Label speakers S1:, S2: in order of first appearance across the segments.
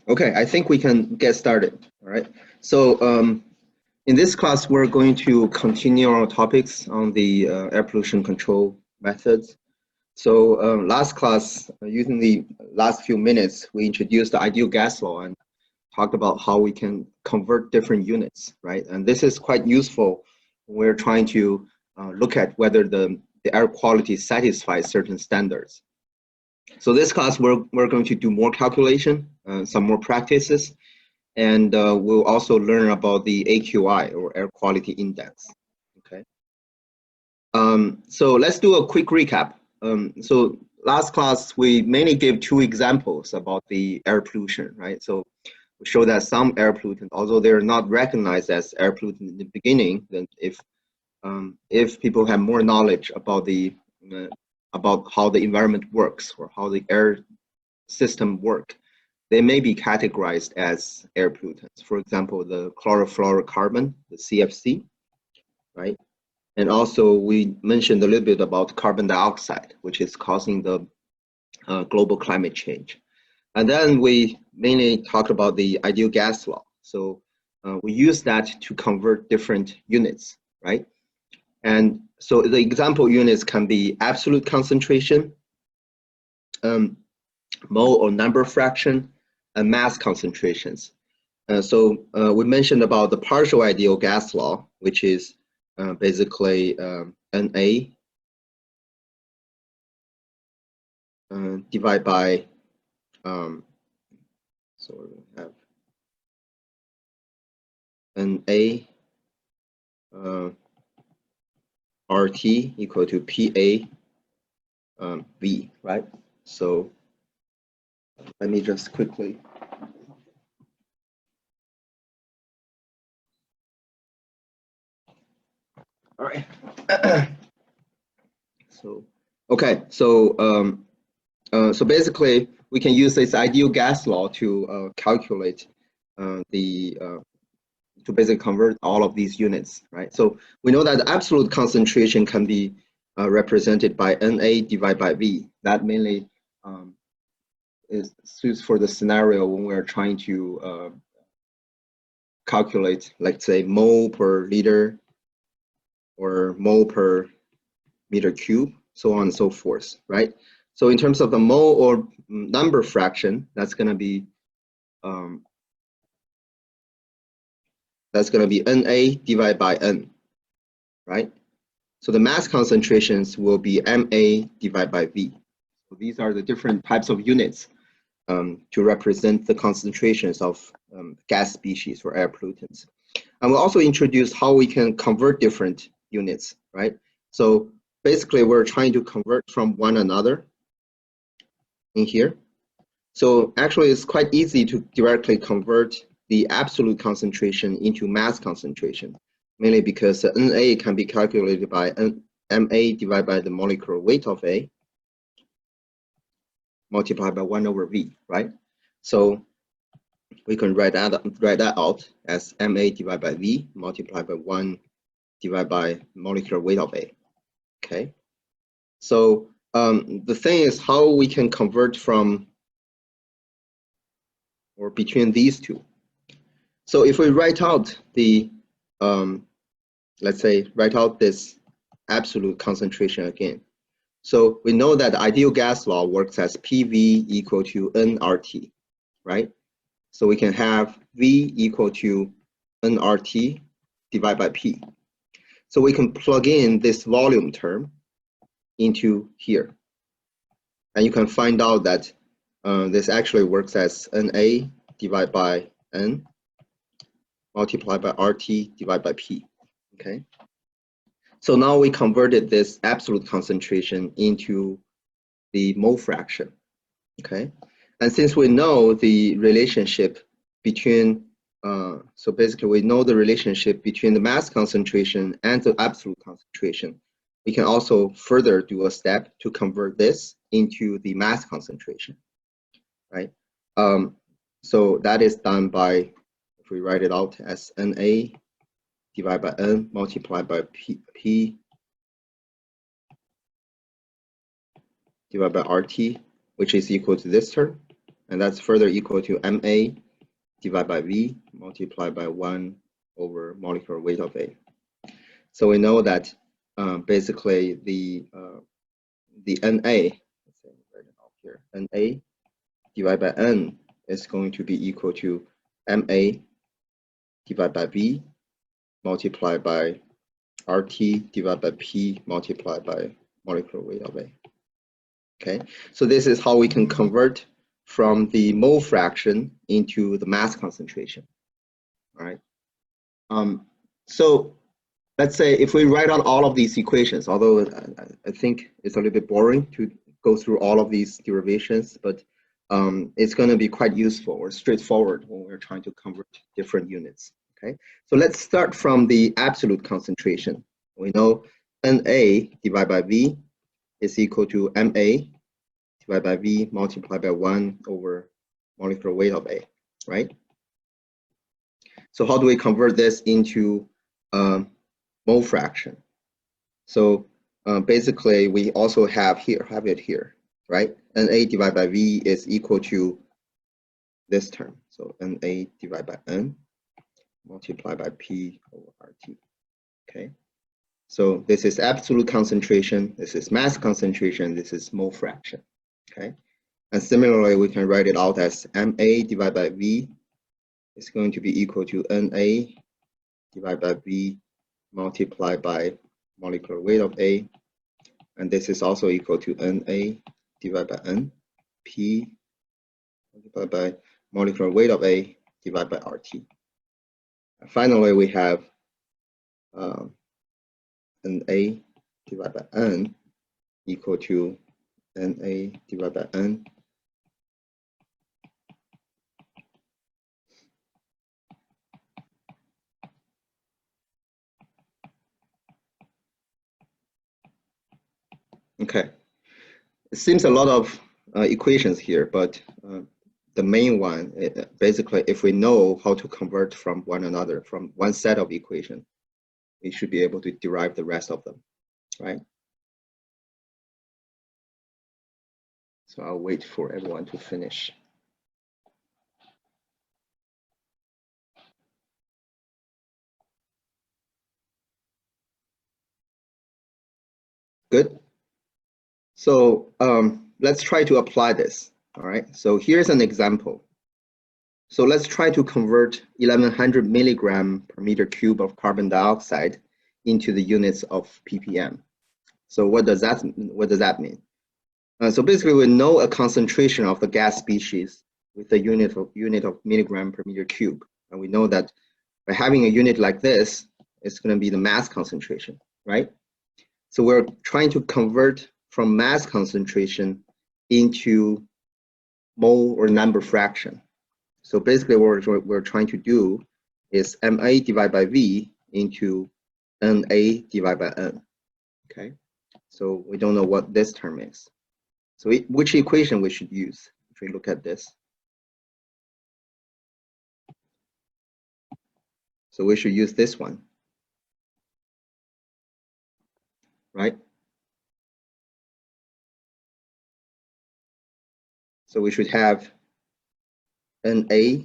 S1: Okay, I think we can get started. All right. So in this class, we're going to continue our topics on the air pollution control methods. So last class, using the last few minutes, we introduced the ideal gas law and talked about how we can convert different units, right? And this is quite useful when we're trying to look at whether the air quality satisfies certain standards. So this class, we're going to do more calculation, some more practices, and we'll also learn about the AQI, or air quality index. Okay. So let's do a quick recap. So last class, we mainly gave two examples about the air pollution, right? So we show that some air pollutants, although they're not recognized as air pollutants in the beginning, then if people have more knowledge about about how the environment works or how the air system work, they may be categorized as air pollutants. For example, the chlorofluorocarbon, the CFC, right? And also we mentioned a little bit about carbon dioxide, which is causing the global climate change. And then we mainly talked about the ideal gas law. So we use that to convert different units, right? And so the example units can be absolute concentration, mole or number fraction, and mass concentrations. So we mentioned about the partial ideal gas law, which is basically Na divided by, so we have Na RT equal to PA V, right? So let me just quickly. All right. So, okay. So, so basically, we can use this ideal gas law to calculate to basically convert all of these units, right? So we know that the absolute concentration can be represented by Na divided by V. That mainly is suits for the scenario when we're trying to calculate, let's say, mole per liter or mole per meter cube, so on and so forth, right? So in terms of the mole or number fraction, that's going to be Na divided by N, right? So the mass concentrations will be Ma divided by V. So these are the different types of units to represent the concentrations of gas species or air pollutants. And we'll also introduce how we can convert different units, right? So basically, we're trying to convert from one another in here. So actually, it's quite easy to directly convert the absolute concentration into mass concentration, mainly because Na can be calculated by Ma divided by the molecular weight of A multiplied by 1 over V, right? So we can write that out as Ma divided by V multiplied by 1 divided by molecular weight of A, okay? So the thing is how we can convert from or between these two. So if we write out the, let's say, write out this absolute concentration again. So we know that the ideal gas law works as PV equal to nRT, right? So we can have V equal to nRT divided by P. So we can plug in this volume term into here. And you can find out that this actually works as Na divided by N multiplied by RT divided by P, okay? So now we converted this absolute concentration into the mole fraction, okay? And since we know the relationship between, so basically we know the relationship between the mass concentration and the absolute concentration, we can also further do a step to convert this into the mass concentration, right? So that is done by, if we write it out as Na divided by N multiplied by P divided by RT, which is equal to this term, and that's further equal to MA divided by V multiplied by 1 over molecular weight of A. So we know that basically the NA, let's say write it out here, NA divided by N is going to be equal to MA divided by V multiplied by RT divided by P multiplied by molecular weight of A. Okay, so this is how we can convert from the mole fraction into the mass concentration. All right. So let's say if we write out all of these equations, although I think it's a little bit boring to go through all of these derivations, but it's going to be quite useful or straightforward when we're trying to convert different units. Okay, so let's start from the absolute concentration. We know NA divided by V is equal to MA divided by V multiplied by 1 over molecular weight of A, right? So how do we convert this into mole fraction? So basically, we also have it here, right? NA divided by V is equal to this term. So NA divided by N multiplied by P over RT. Okay. So this is absolute concentration. This is mass concentration. This is mole fraction. Okay. And similarly, we can write it out as MA divided by V is going to be equal to NA divided by V multiplied by molecular weight of A, and this is also equal to NA divided by N, P multiplied by molecular weight of A divided by RT. And finally, we have NA divided by N equal to NA divided by N Okay, it seems a lot of equations here, but the main one, basically, if we know how to convert from one another, from one set of equations, we should be able to derive the rest of them, right? So I'll wait for everyone to finish. Good. So let's try to apply this. All right. So here's an example. So let's try to convert 1100 milligram per meter cube of carbon dioxide into the units of ppm. So what does that mean? So basically, we know a concentration of the gas species with a unit of milligram per meter cube, and we know that by having a unit like this, it's going to be the mass concentration, right? So we're trying to convert from mass concentration into mole or number fraction. So basically what we're trying to do is MA divided by V into NA divided by N, okay? So we don't know what this term is. So which equation we should use if we look at this? So we should use this one, right? So we should have NA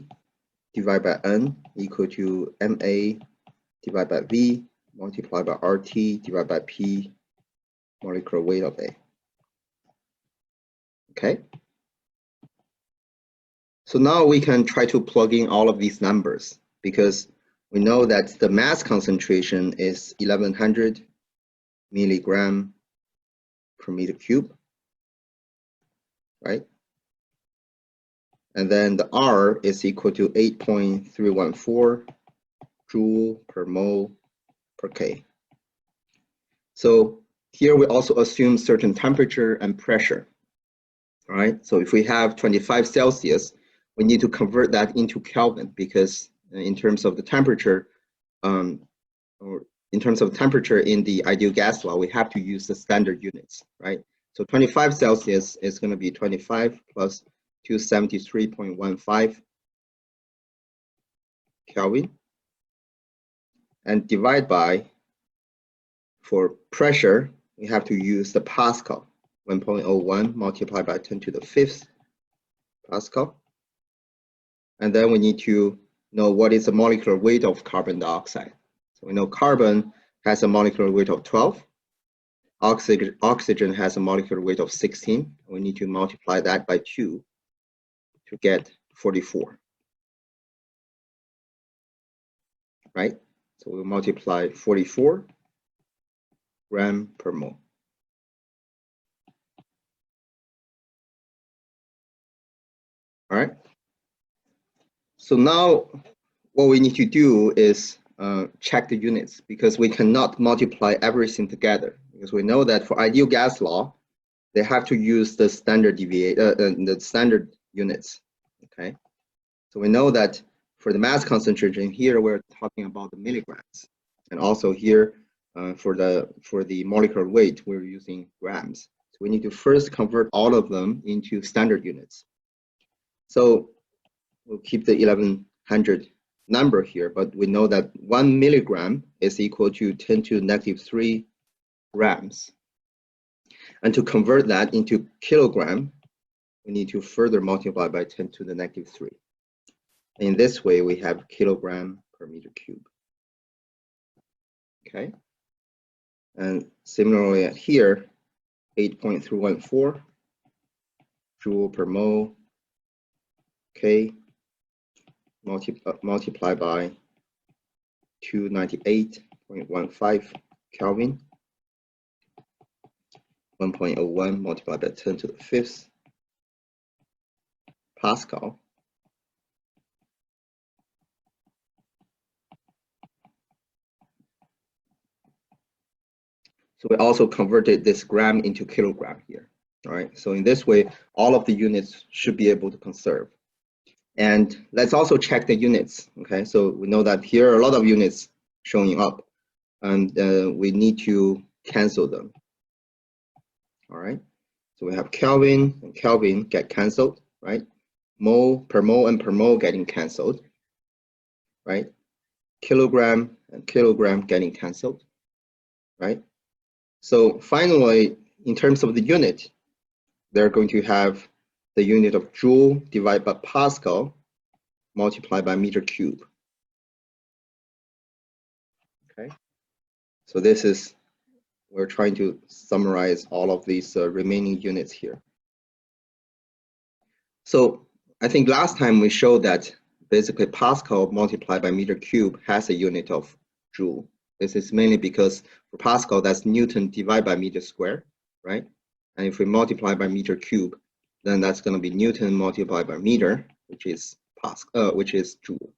S1: divided by N equal to MA divided by V multiplied by RT divided by P molecular weight of A. Okay. So now we can try to plug in all of these numbers because we know that the mass concentration is 1100 milligram per meter cube, right? And then the R is equal to 8.314 joule per mole per K. So here we also assume certain temperature and pressure, all right? So if we have 25 Celsius, we need to convert that into Kelvin because in terms of the temperature, or in terms of temperature in the ideal gas law, we have to use the standard units, right? So 25 Celsius is going to be 25 plus 273.15 Kelvin, and divide by, for pressure, we have to use the Pascal, 1.01 multiplied by 10 to the 5th Pascal. And then we need to know what is the molecular weight of carbon dioxide. So we know carbon has a molecular weight of 12. Oxygen has a molecular weight of 16. We need to multiply that by 2 to get 44. Right? So we'll multiply 44 gram per mole. All right. So now what we need to do is check the units, because we cannot multiply everything together, because we know that for ideal gas law, they have to use the standard the standard units. Okay. So we know that for the mass concentration here, we're talking about the milligrams, and also here for the molecular weight, we're using grams. So we need to first convert all of them into standard units. So we'll keep the 1100 number here, but we know that 1 milligram is equal to 10 to the negative 3 grams. And to convert that into kilogram, we need to further multiply by 10 to the negative 3. In this way, we have kilogram per meter cube. Okay. And similarly here, 8.314 joule per mole, K, multiply by 298.15 Kelvin, 1.01 multiplied by 10 to the 5th Pascal. So we also converted this gram into kilogram here. All right. So in this way, all of the units should be able to conserve. And let's also check the units. Okay. So we know that here are a lot of units showing up, and we need to cancel them. All right. So we have Kelvin and Kelvin get canceled, right? Mole, per mole, and per mole getting canceled, right? Kilogram and kilogram getting canceled, right? So finally, in terms of the unit, they're going to have the unit of joule divided by Pascal multiplied by meter cube. Okay. So this is, we're trying to summarize all of these remaining units here. So I think last time we showed that basically Pascal multiplied by meter cube has a unit of joule. This is mainly because for Pascal, that's Newton divided by meter square, right? And if we multiply by meter cube, then that's going to be Newton multiplied by meter, which is Pascal, which is joule.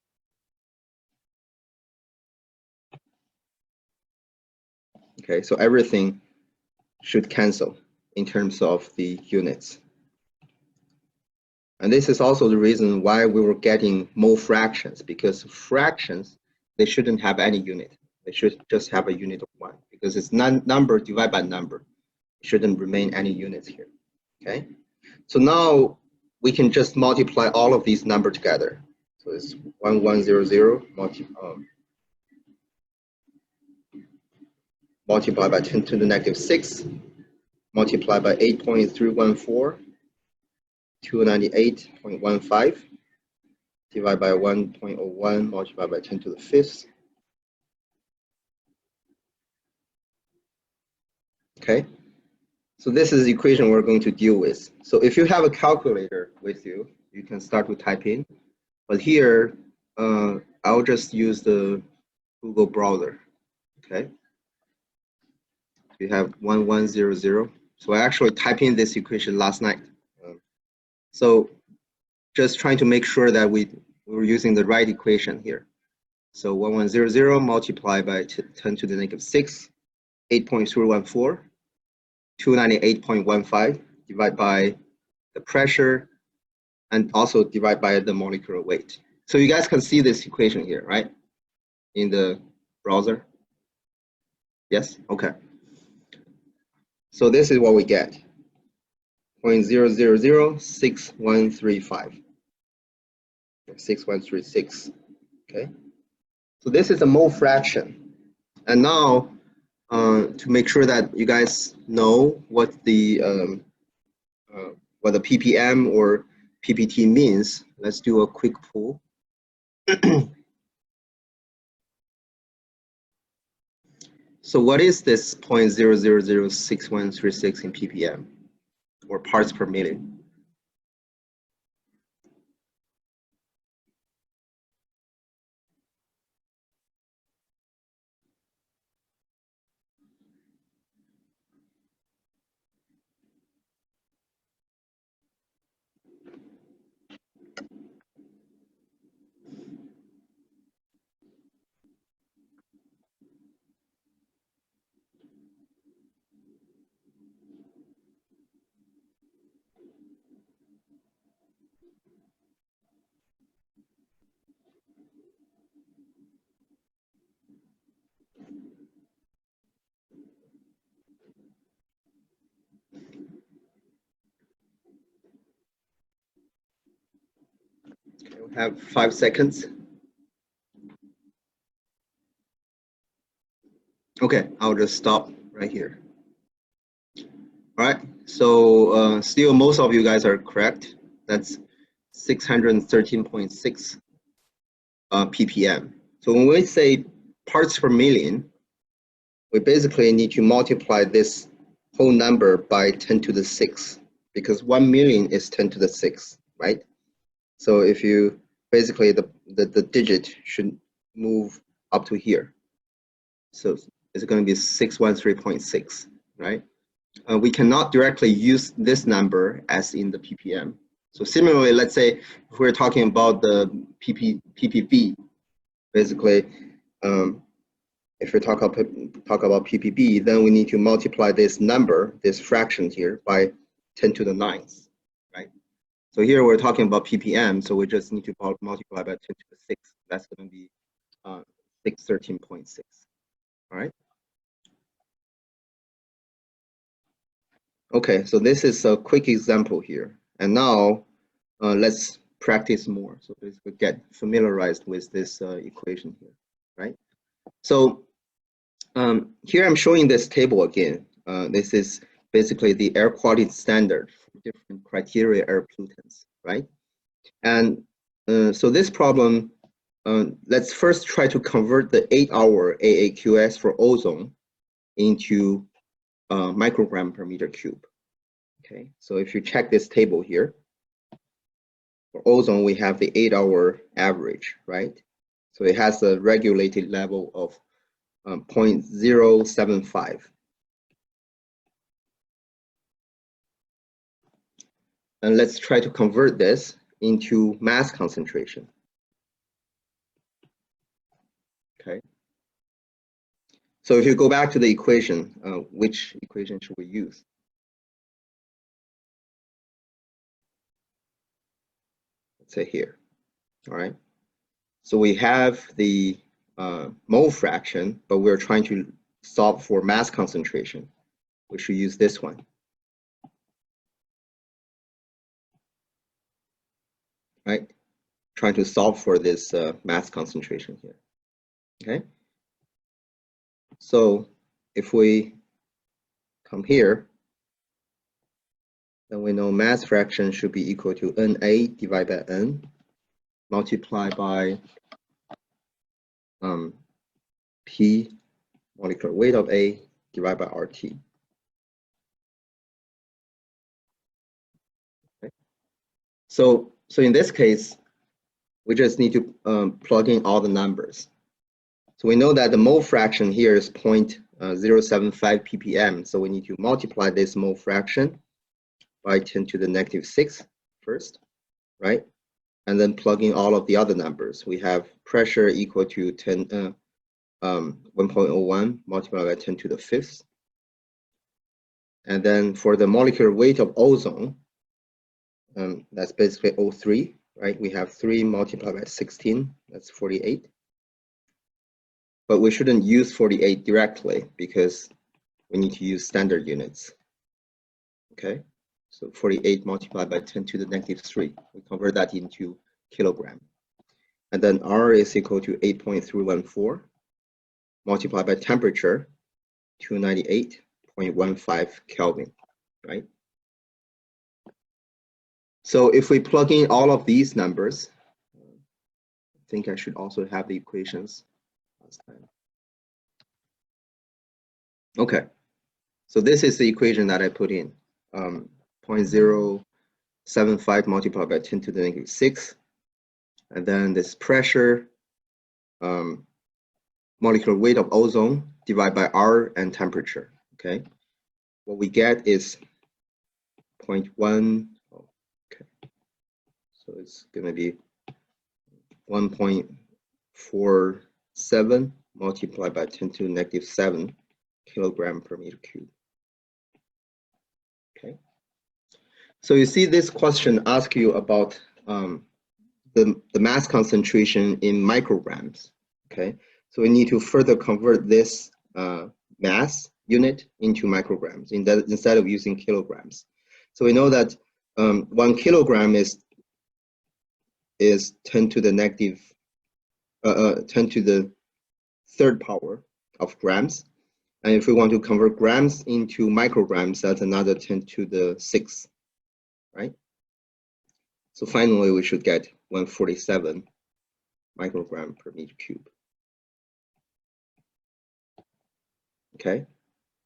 S1: Okay, so everything should cancel in terms of the units. And this is also the reason why we were getting mole fractions, because fractions, they shouldn't have any unit. They should just have a unit of 1, because it's number divided by number. It shouldn't remain any units here. Okay. So now we can just multiply all of these numbers together. So it's 1100 multiplied by 10 to the negative 6, multiplied by 8.314, 298.15, divided by 1.01, multiplied by 10 to the 5th. Okay. So this is the equation we're going to deal with. So if you have a calculator with you, you can start to type in. But here, I'll just use the Google browser. Okay. We have 1100. So I actually typed in this equation last night. So just trying to make sure that we were using the right equation here. So 1100 multiplied by 10 to the negative 6, 8.314. 298.15 divided by the pressure and also divide by the molecular weight. So you guys can see this equation here, right? In the browser. Yes? Okay. So this is what we get. 0.0006135. 6136. Okay. So this is a mole fraction. And now to make sure that you guys know what the ppm or PPT means, let's do a quick poll. So what is this 0.0006136 in ppm, or parts per million? Okay, we have 5 seconds. Okay, I'll just stop right here. All right, so still most of you guys are correct. That's 613.6 ppm. So when we say parts per million, we basically need to multiply this whole number by 10 to the 6, because 1 million is 10 to the 6, right? So if you basically the digit should move up to here. So it's going to be 613.6, right? We cannot directly use this number as in the ppm. So similarly, let's say if we're talking about the ppb, basically, if we talk about ppb, then we need to multiply this number, this fraction here, by 10 to the 9th, right? So here we're talking about ppm, so we just need to multiply by 10 to the 6th. That's going to be 613.6, all right? Okay, so this is a quick example here. And now let's practice more. So basically get familiarized with this equation here, right? So here I'm showing this table again. This is basically the air quality standard for different criteria air pollutants, right? And so this problem, let's first try to convert the 8-hour AAQS for ozone into microgram per meter cube. Okay, so if you check this table here, for ozone, we have the 8-hour average, right? So it has a regulated level of 0.075. And let's try to convert this into mass concentration. Okay. So if you go back to the equation, which equation should we use? Let's say here, all right? So we have the mole fraction, but we're trying to solve for mass concentration. We should use this one. Right? Trying to solve for this mass concentration here. Okay? So if we come here, then we know mass fraction should be equal to Na divided by N multiplied by P molecular weight of A divided by RT. Okay. So in this case, we just need to plug in all the numbers. So we know that the mole fraction here is 0.075 ppm. So we need to multiply this mole fraction by 10 to the negative 6 first, right? And then plug in all of the other numbers. We have pressure equal to 1.01 multiplied by 10 to the 5th. And then for the molecular weight of ozone, that's basically O3, right? We have 3 multiplied by 16, that's 48. But we shouldn't use 48 directly because we need to use standard units. Okay, so 48 multiplied by 10 to the negative 3. We convert that into kilogram. And then R is equal to 8.314 multiplied by temperature, 298.15 Kelvin, right? So if we plug in all of these numbers, I think I should also have the equations last time. Okay, so this is the equation that I put in, 0.075 multiplied by 10 to the negative 6, and then this pressure, molecular weight of ozone divided by R and temperature, okay? What we get is 0.1, okay. So it's gonna be 1.47 multiplied by 10 to the negative 7 kilogram per meter cube. Okay. So you see this question asks you about the mass concentration in micrograms. Okay. So we need to further convert this mass unit into micrograms instead of using kilograms. So we know that 1 kilogram is 10 to the negative 10 to the third power of grams. And if we want to convert grams into micrograms, that's another 10 to the 6, right? So finally, we should get 147 microgram per meter cube. Okay,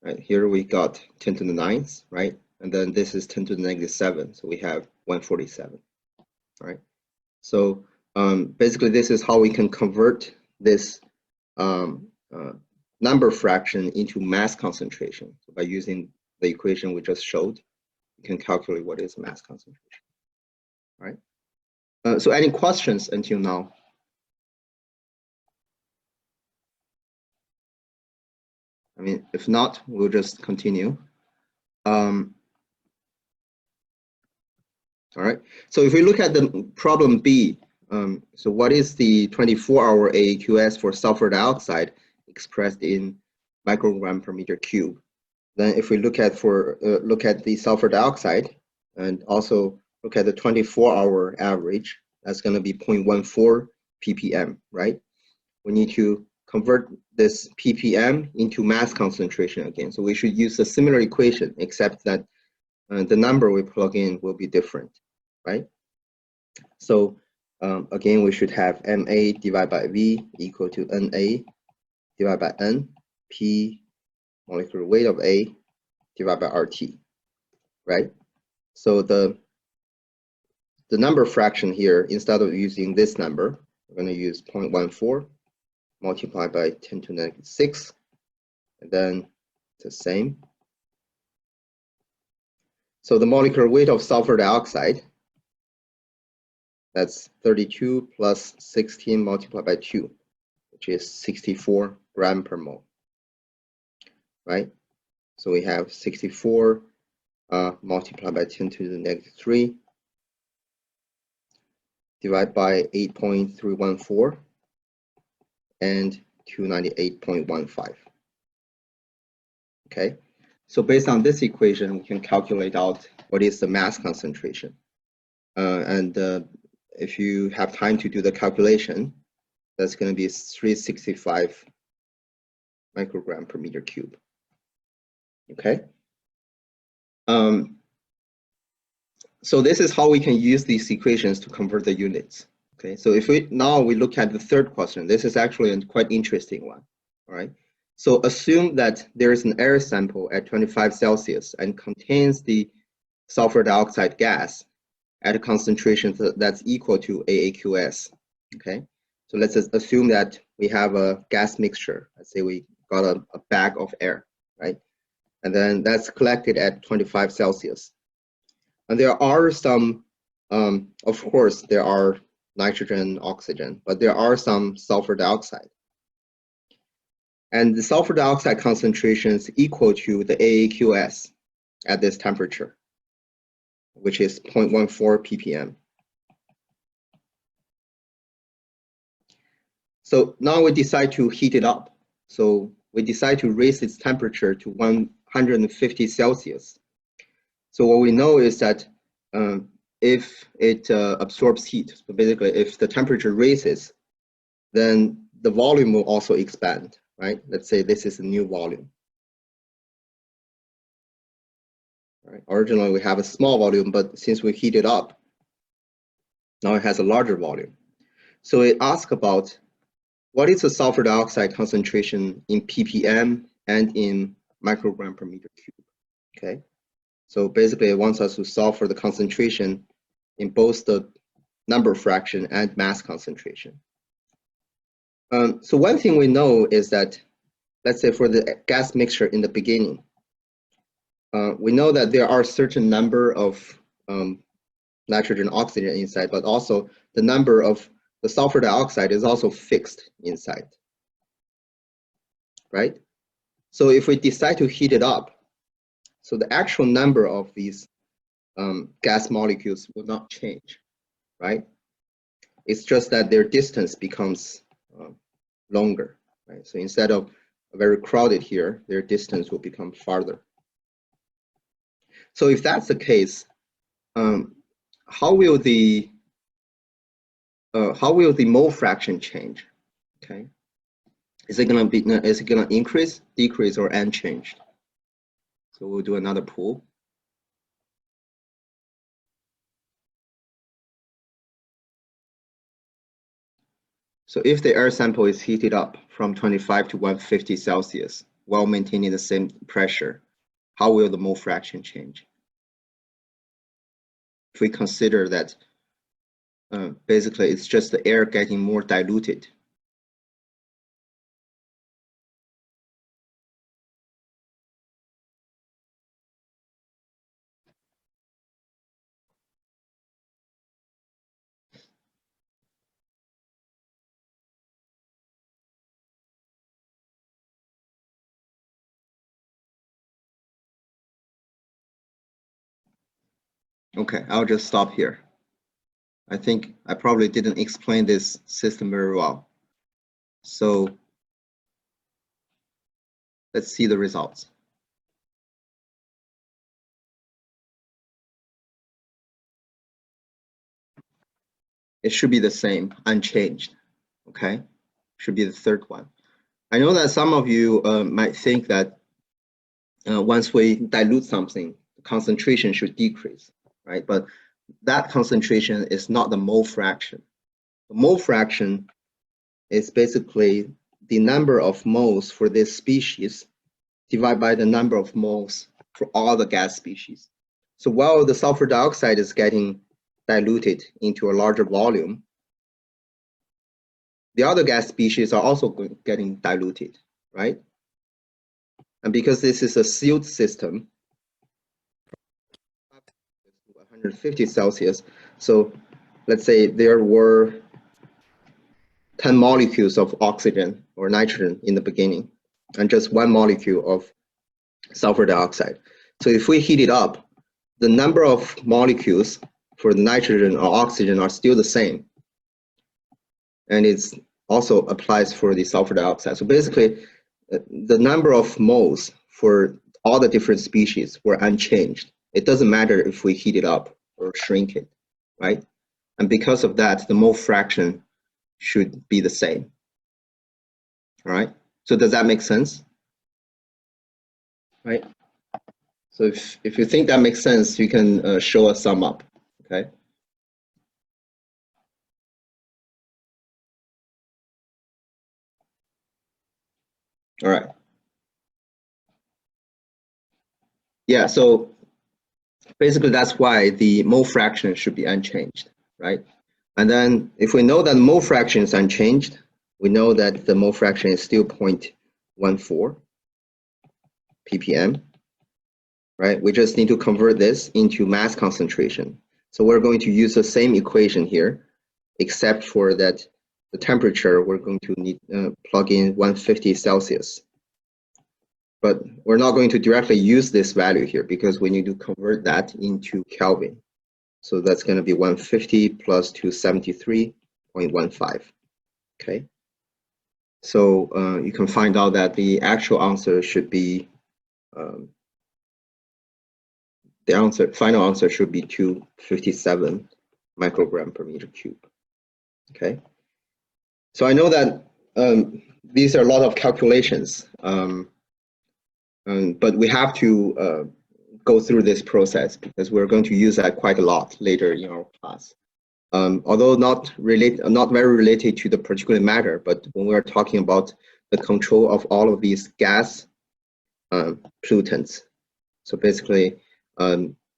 S1: right here we got 10 to the 9th, right? And then this is 10 to the negative 7, so we have 147, right? So basically, this is how we can convert this number fraction into mass concentration. So by using the equation we just showed, you can calculate what is mass concentration, right? So any questions until now? I mean, if not, we'll just continue. All right, so if we look at the problem B, so what is the 24-hour AAQS for sulfur dioxide expressed in microgram per meter cube? Then if we look at the sulfur dioxide and also look at the 24-hour average, that's going to be 0.14 ppm, right? We need to convert this ppm into mass concentration again. So we should use a similar equation, except that the number we plug in will be different, right? So again, we should have MA divided by V equal to NA divided by N, P molecular weight of A divided by RT, right? So the number fraction here, instead of using this number, we're going to use 0.14 multiplied by 10 to the negative 6, and then it's the same. So the molecular weight of sulfur dioxide, that's 32 plus 16 multiplied by 2, which is 64 gram per mole, right? So we have 64 multiplied by 10 to the negative 3 divided by 8.314 and 298.15. Okay, so based on this equation, we can calculate out what is the mass concentration. If you have time to do the calculation, that's going to be 365 microgram per meter cube. Okay. So this is how we can use these equations to convert the units. Okay, so if we look at the third question, this is actually a quite interesting one. All right. So assume that there is an air sample at 25 Celsius and contains the sulfur dioxide gas at a concentration that's equal to AAQS. Okay, so let's assume that we have a gas mixture. Let's say we got a bag of air, right? And then that's collected at 25 Celsius. And there are some, of course, there are nitrogen, oxygen, but there are some sulfur dioxide. And the sulfur dioxide concentration is equal to the AAQS at this temperature, which is 0.14 ppm. So now we decide to heat it up. So we decide to raise its temperature to 150 Celsius. So what we know is that if it absorbs heat, so basically if the temperature raises, then the volume will also expand, right? Let's say this is a new volume. Right. Originally we have a small volume, but since we heat it up, Now it has a larger volume. So it asks about what is the sulfur dioxide concentration in ppm and in microgram per meter cube. Okay, so basically it wants us to solve for the concentration in both the number fraction and mass concentration. So one thing we know is that, let's say for the gas mixture in the beginning, we know that there are a certain number of nitrogen, oxygen inside, but also the number of the sulfur dioxide is also fixed inside, right? So if we decide to heat it up, so the actual number of these gas molecules will not change, right? It's just that their distance becomes longer, right? So instead of very crowded here, their distance will become farther. So if that's the case, how will the mole fraction change? Okay, is it gonna increase, decrease, or unchanged? So we'll do another pool. So if the air sample is heated up from 25 to 150 Celsius while maintaining the same pressure, how will the mole fraction change? If we consider that basically it's just the air getting more diluted. Okay, I'll just stop here. I think I probably didn't explain this system very well. So let's see the results. It should be the same, unchanged, okay? Should be the third one. I know that some of you might think that once we dilute something, the concentration should decrease, right? But that concentration is not the mole fraction. The mole fraction is basically the number of moles for this species divided by the number of moles for all the gas species. So while the sulfur dioxide is getting diluted into a larger volume, the other gas species are also getting diluted, right? And because this is a sealed system, 150 Celsius, so let's say there were 10 molecules of oxygen or nitrogen in the beginning, and just one molecule of sulfur dioxide. So if we heat it up, the number of molecules for the nitrogen or oxygen are still the same. And it also applies for the sulfur dioxide. So basically, the number of moles for all the different species were unchanged. It doesn't matter if we heat it up or shrink it, right? And because of that, the mole fraction should be the same. All right, so does that make sense? Right? So if you think that makes sense, you can show a sum up, okay? All right. Yeah, so basically that's why the mole fraction should be unchanged, right? And then if we know that the mole fraction is unchanged, we know that the mole fraction is still 0.14 ppm, right? We just need to convert this into mass concentration. So we're going to use the same equation here, except for that the temperature, we're going to need plug in 150 Celsius. But we're not going to directly use this value here because we need to convert that into Kelvin. So that's going to be 150 plus 273.15. Okay. So you can find out that the actual answer should be final answer should be 257 microgram per meter cube. Okay. So I know that these are a lot of calculations, but we have to go through this process because we're going to use that quite a lot later in our class. although not very related to the particulate matter, but when we are talking about the control of all of these gas pollutants. So basically,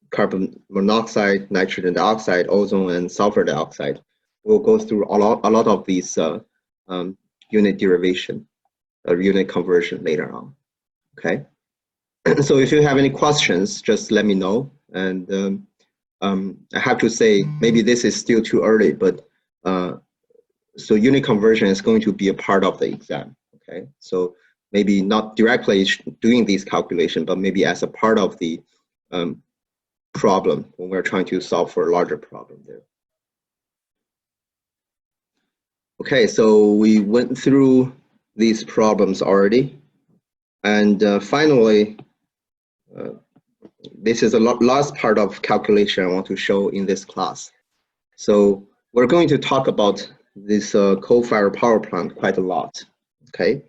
S1: carbon monoxide, nitrogen dioxide, ozone, and sulfur dioxide. We'll go through a lot of these unit derivation or unit conversion later on. Okay. So if you have any questions, just let me know. And I have to say, maybe this is still too early, but so unit conversion is going to be a part of the exam. Okay. So maybe not directly doing these calculations, but maybe as a part of the problem when we're trying to solve for a larger problem there. Okay, so we went through these problems already. And finally, this is the last part of calculation I want to show in this class. So we're going to talk about this coal-fired power plant quite a lot. Okay.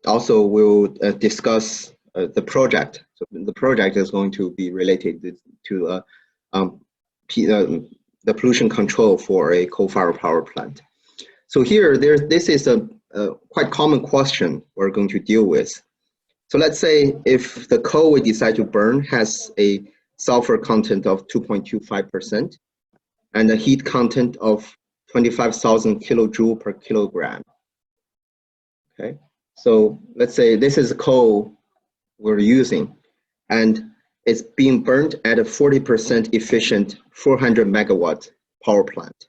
S1: Also, we'll discuss the project. So the project is going to be related to the pollution control for a coal-fired power plant. So here, this is a quite common question we're going to deal with. So let's say if the coal we decide to burn has a sulfur content of 2.25% and a heat content of 25,000 kilojoule per kilogram. Okay, so let's say this is coal we're using, and it's being burned at a 40% efficient 400 megawatt power plant.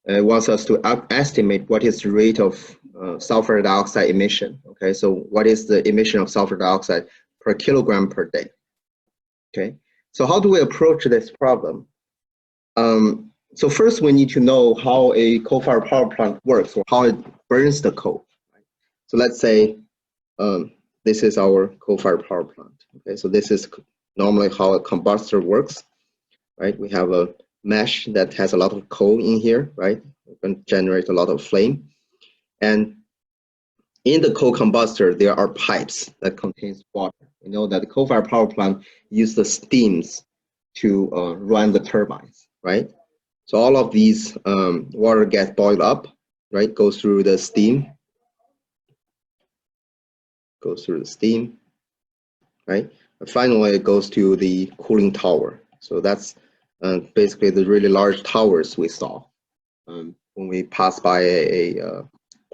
S1: It wants us to estimate what is the rate of sulfur dioxide emission. Okay, so what is the emission of sulfur dioxide per kilogram per day? Okay, so how do we approach this problem? So first, we need to know how a coal-fired power plant works, or how it burns the coal. So let's say this is our coal-fired power plant. Okay, so this is normally how a combustor works, right? We have a mesh that has a lot of coal in here, right? We can generate a lot of flame. And in the coal combustor, there are pipes that contains water. We know that the coal-fired power plant uses the steams to run the turbines, right? So all of these water gets boiled up, right? Goes through the steam, right? And finally, it goes to the cooling tower. So that's basically the really large towers we saw when we pass by a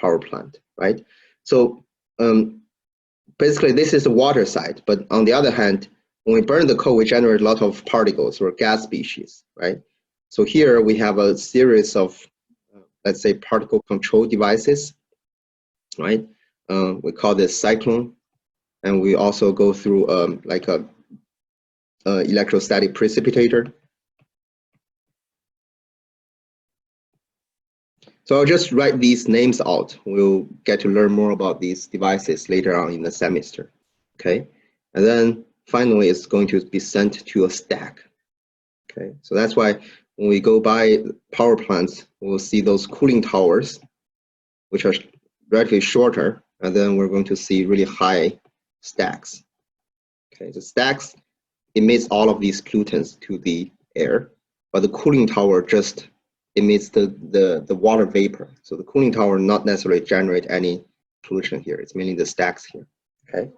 S1: power plant, right? So basically, this is the water side. But on the other hand, when we burn the coal, we generate a lot of particles or gas species, right? So here we have a series of, let's say, particle control devices, right? We call this cyclone, and we also go through like a electrostatic precipitator. So I'll just write these names out. We'll get to learn more about these devices later on in the semester, okay? And then finally, it's going to be sent to a stack, okay? So that's why when we go by power plants, we'll see those cooling towers, which are relatively shorter, and then we're going to see really high stacks. Okay, the stacks emits all of these pollutants to the air, but the cooling tower just emits the water vapor. So the cooling tower not necessarily generate any pollution here. It's mainly the stacks here. Okay.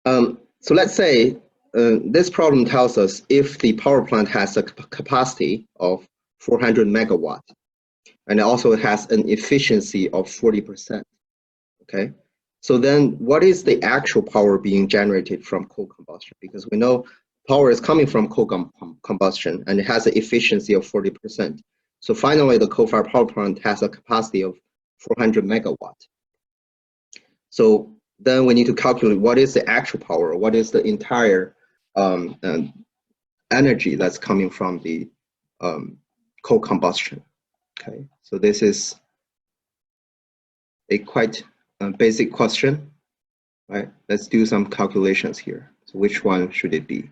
S1: So let's say this problem tells us if the power plant has a capacity of 400 megawatt, and it also has an efficiency of 40%. Okay. So then what is the actual power being generated from coal combustion? Because we know power is coming from coal combustion, and it has an efficiency of 40%. So finally, the coal-fired power plant has a capacity of 400 megawatt. So then we need to calculate what is the actual power, what is the entire energy that's coming from the coal combustion. Okay, so this is a quite basic question, right? Let's do some calculations here. So which one should it be?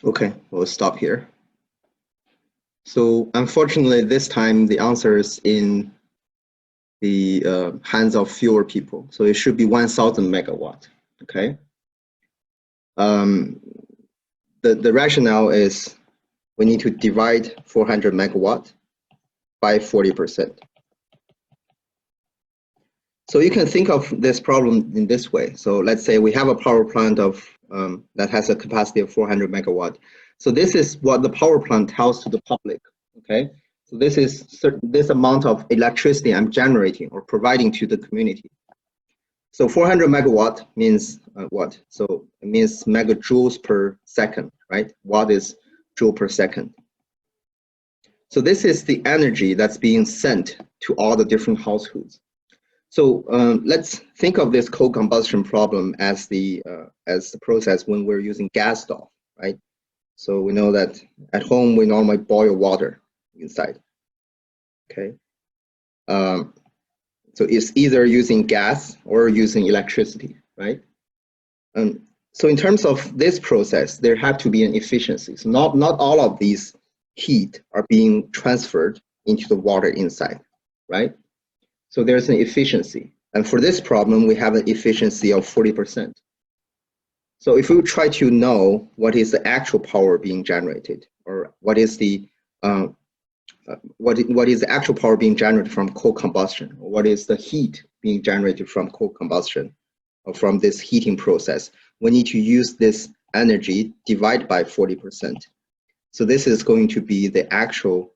S1: Okay, we'll stop here. So unfortunately, this time the answer is in the hands of fewer people. So it should be 1,000 megawatt. Okay. The rationale is we need to divide 400 megawatt by 40%. So you can think of this problem in this way. So let's say we have a power plant of that has a capacity of 400 megawatt. So this is what the power plant tells to the public. Okay. So this is this amount of electricity I'm generating or providing to the community. So 400 megawatt means what? So it means megajoules per second, right? Watt is joule per second. So this is the energy that's being sent to all the different households. So let's think of this coal combustion problem as the process when we're using gas stove, right? So we know that at home we normally boil water inside. Okay. So it's either using gas or using electricity, right? So in terms of this process, there have to be an efficiency. So not all of these heat are being transferred into the water inside, right? So there's an efficiency. And for this problem, we have an efficiency of 40%. So if we try to know what is the actual power being generated, or what is the what is the actual power being generated from coal combustion, or what is the heat being generated from coal combustion, or from this heating process, we need to use this energy divided by 40%. So this is going to be the actual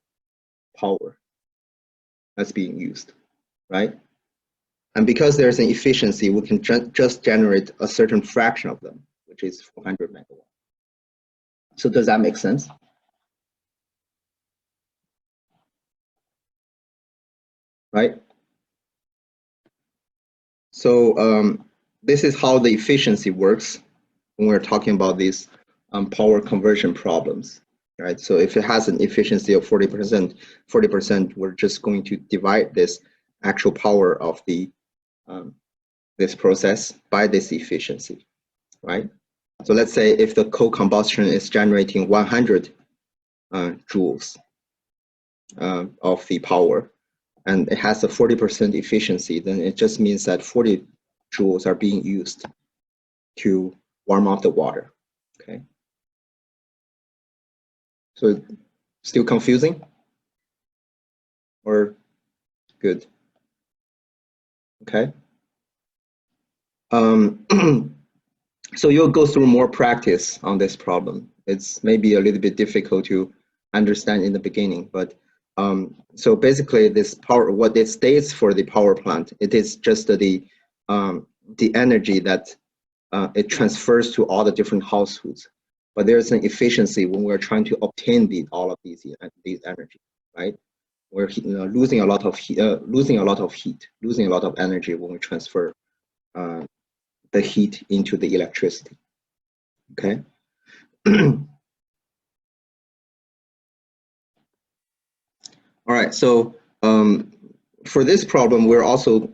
S1: power that's being used, right? And because there's an efficiency, we can just generate a certain fraction of them, which is 400 megawatt. So does that make sense? Right? So this is how the efficiency works when we're talking about these power conversion problems, right? So if it has an efficiency of 40%, we're just going to divide this actual power of the this process by this efficiency, right? So let's say if the coal combustion is generating 100 joules of the power, and it has a 40% efficiency, then it just means that 40 joules are being used to warm up the water. Okay. So still confusing? Or good? Okay. So you'll go through more practice on this problem. It's maybe a little bit difficult to understand in the beginning, but so basically this power, what it states for the power plant, it is just the energy that it transfers to all the different households. But there's an efficiency when we're trying to obtain all of these energy, right? We're losing a lot of heat, losing a lot of energy when we transfer the heat into the electricity. Okay. All right. So for this problem, we're also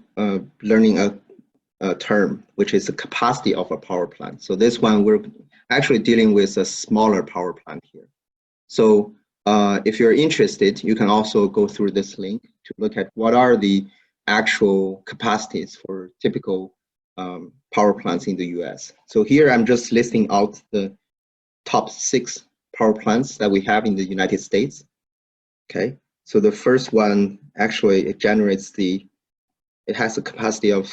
S1: learning a term which is the capacity of a power plant. So this one we're actually dealing with a smaller power plant here. So if you're interested, you can also go through this link to look at what are the actual capacities for typical power plants in the US. So here I'm just listing out the top 6 power plants that we have in the United States. Okay, so the first one actually it has a capacity of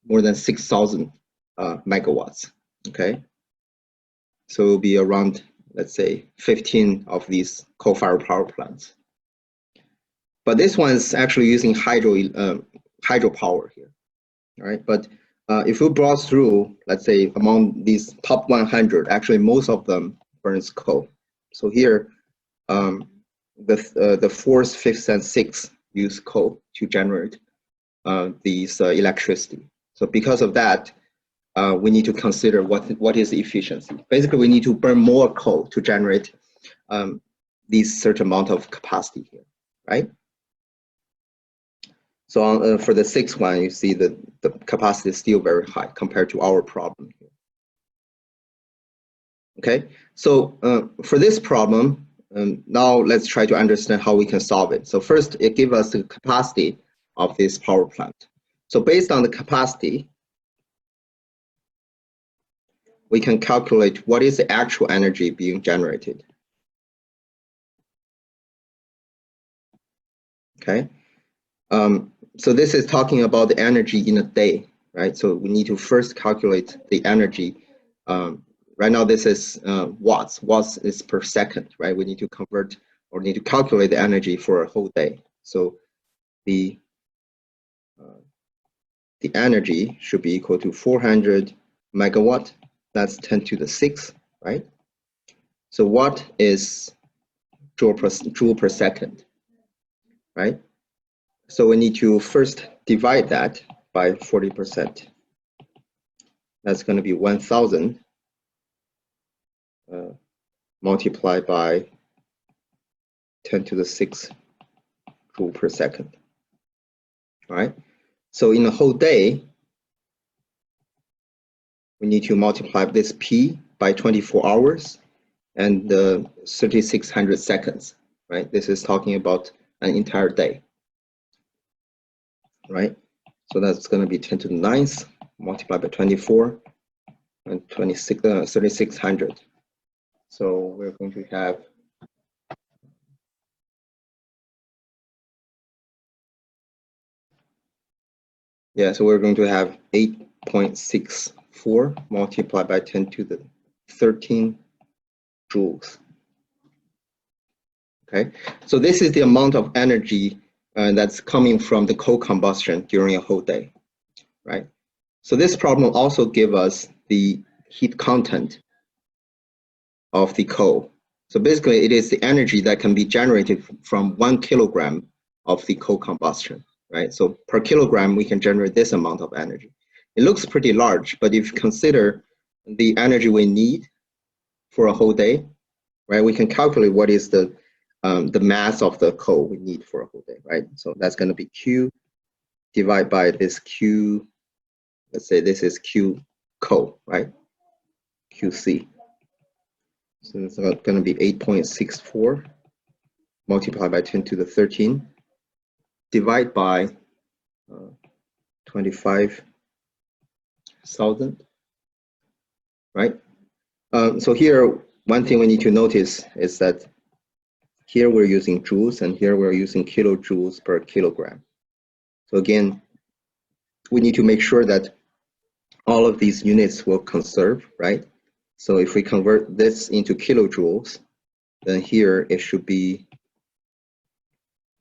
S1: more than 6,000 megawatts. Okay, so it'll be around, let's say, 15 of these coal-fired power plants. But this one is actually using hydropower here, all right? But if we browse through, let's say, among these top 100, actually most of them burns coal. So here, the 4th, 5th, and 6th use coal to generate these electricity. So because of that, we need to consider what is the efficiency. Basically, we need to burn more coal to generate these certain amount of capacity here, right? So for the 6th one, you see that the capacity is still very high compared to our problem here. Okay, so for this problem, now let's try to understand how we can solve it. So first, it gives us the capacity of this power plant. So based on the capacity, we can calculate what is the actual energy being generated. Okay, so this is talking about the energy in a day, right? So we need to first calculate the energy. Right now, this is watts. Watts is per second, right? We need to convert or need to calculate the energy for a whole day. So the energy should be equal to 400 megawatt. That's 10 to the 6, right? So watt is joule per second, right? So we need to first divide that by 40%. That's going to be 1,000 multiplied by 10 to the 6 joule per second. All right. So in a whole day, we need to multiply this P by 24 hours and 3,600 seconds, right? This is talking about an entire day, right? So that's going to be 10 to the 9th multiplied by 24 and 3,600. So we're going to have so we're going to have 8.64 multiplied by 10 to the 13 joules. Okay, so this is the amount of energy that's coming from the coal combustion during a whole day, right? So this problem also gives us the heat content of the coal. So basically, it is the energy that can be generated from 1 kilogram of the coal combustion, right? So per kilogram, we can generate this amount of energy. It looks pretty large, but if you consider the energy we need for a whole day, right, we can calculate what is the mass of the coal we need for a whole day, right? So that's going to be Q divided by this Q. Let's say this is Q coal, right? QC. So it's going to be 8.64 multiplied by 10 to the 13 divided by 25,000, right? So here, one thing we need to notice is that here we're using joules and here we're using kilojoules per kilogram. So again, we need to make sure that all of these units will conserve, right? So if we convert this into kilojoules, then here it should be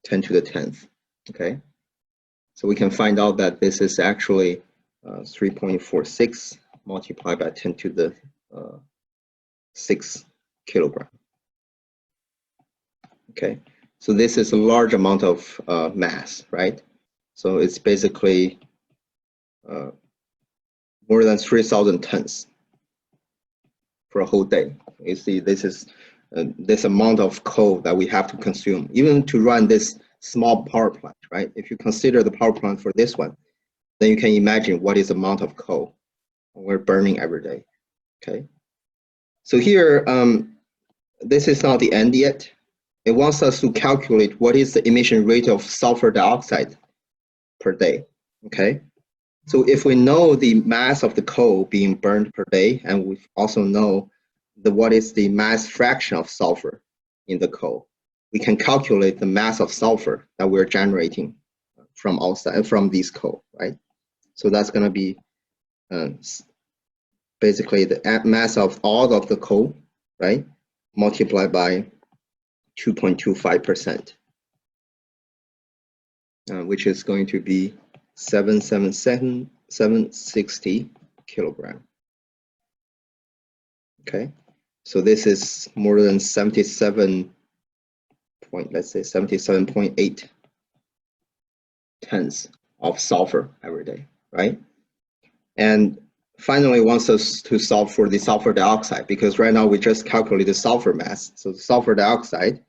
S1: 10 to the 10th, okay? So we can find out that this is actually 3.46 multiplied by 10 to the 6 kilogram. Okay, so this is a large amount of mass, right? So it's basically more than 3,000 tons for a whole day. You see, this is this amount of coal that we have to consume, even to run this small power plant, right? If you consider the power plant for this one, then you can imagine what is the amount of coal we're burning every day, okay? So here, this is not the end yet. It wants us to calculate what is the emission rate of sulfur dioxide per day, okay? So if we know the mass of the coal being burned per day, and we also know what is the mass fraction of sulfur in the coal, we can calculate the mass of sulfur that we're generating from outside, from these coal, right? So that's going to be basically the mass of all of the coal, right, multiplied by 2.25%, which is going to be 760 kilogram. Okay, so this is more than 77.8 tons of sulfur every day, right? And finally, wants us to solve for the sulfur dioxide, because right now we just calculate the sulfur mass. So the sulfur dioxide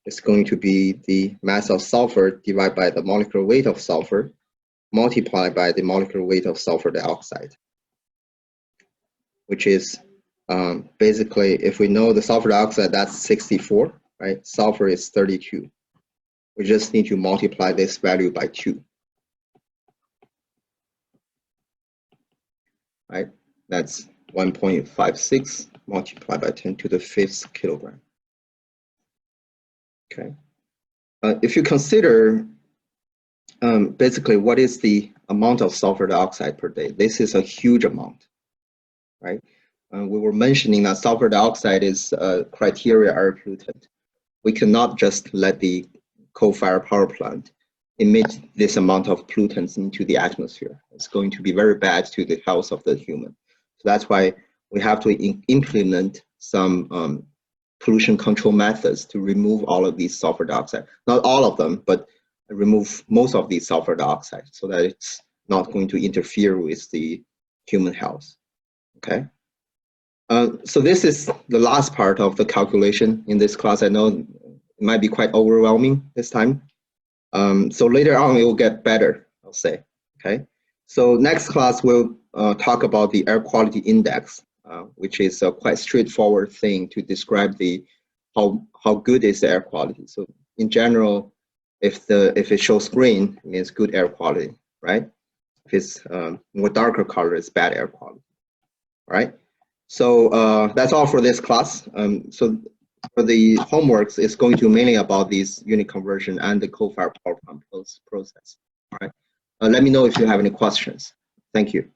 S1: is going to be the mass of sulfur divided by the molecular weight of sulfur multiplied by the molecular weight of sulfur dioxide, which is basically, if we know the sulfur dioxide, that's 64, right? Sulfur is 32. We just need to multiply this value by 2. Right? That's 1.56 multiplied by 10 to the 5th kilogram. Okay. If you consider basically what is the amount of sulfur dioxide per day, this is a huge amount, right? We were mentioning that sulfur dioxide is a criteria air pollutant. We cannot just let the coal-fired power plant emit this amount of pollutants into the atmosphere. It's going to be very bad to the health of the human. So that's why we have to implement some pollution control methods to remove all of these sulfur dioxide. Not all of them, but remove most of these sulfur dioxide so that it's not going to interfere with the human health. Okay. So this is the last part of the calculation in this class. I know it might be quite overwhelming this time. So later on, it will get better, I'll say. Okay. So next class, we'll talk about the air quality index, which is a quite straightforward thing to describe the how good is the air quality. So in general, if it shows green, it means good air quality, right? If it's more darker color, it's bad air quality, right? So that's all for this class. So for the homeworks, it's going to mainly about this unit conversion and the coal-fired power plant process. All right. Let me know if you have any questions. Thank you.